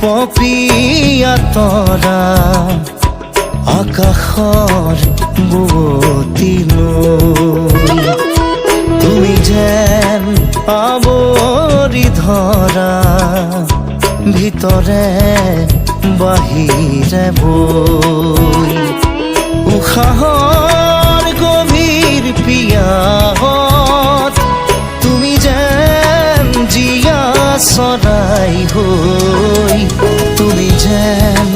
পপিয়া তৰা আকাশৰ বুৱতী নৈ তুমি যেন আৱৰি ধৰা ভিতৰে বাহিৰে বৈ উশাহৰ গভীৰ পিয়াহত তুমি যেন জীয়া চৰাই হৈ তুমি যেন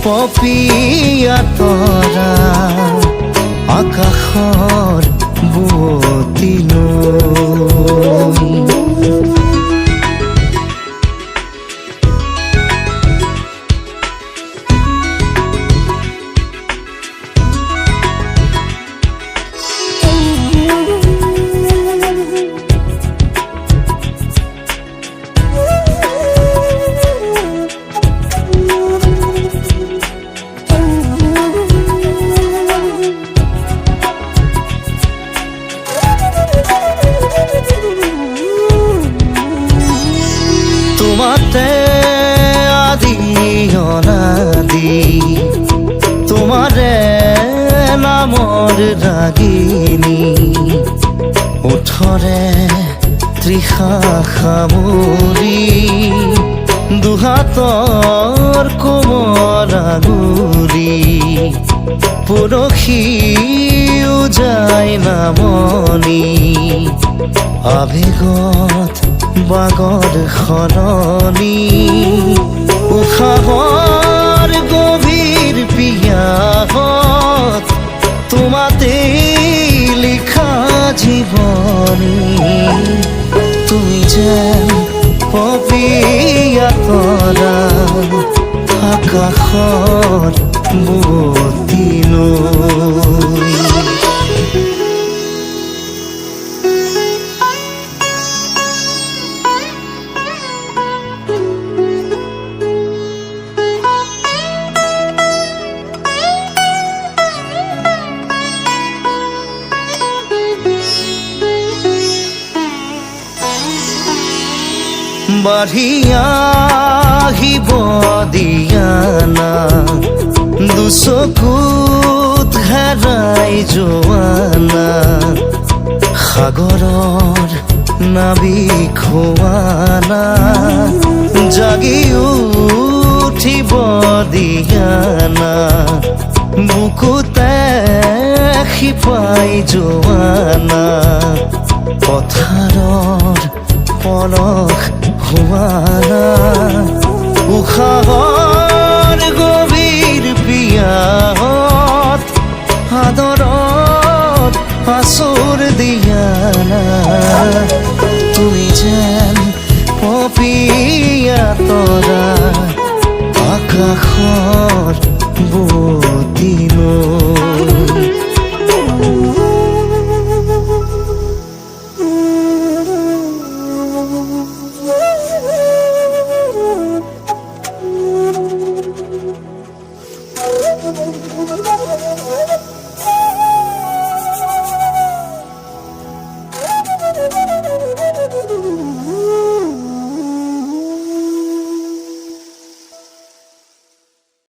পপিয়া তৰা আকাশৰ বুৱতী নৈ তোমাতে আদি অনাদি তোমাৰে নামৰ ৰাগিনী ওঠৰে তৃষা সামৰি দুহাতৰ কোমল আঙুলি পৰশিও যায় নামনি আবেগত বাগৰ সলনি উশাহৰ গভীৰ পিয়াহত তোমাতে লিখা জীৱনী তুমি যেন পপিয়া তৰা আকাশৰ বুৱতী নৈ বাঢ়ি আহিব দিয়ানা দুচকুত হেৰাই যোৱানা সাগৰৰ নাবিক হোৱানা জাগি উঠিব দিয়ানা বুকুতে শিপাই যোৱানা পথাৰৰ পলস হোৱানা উশাহৰ গভীৰ পিয়াহত আদৰত আচুৰ দিয়ানা তুমি যেন পপিয়া তৰা আকাশৰ বুৱতী নৈ Thank you.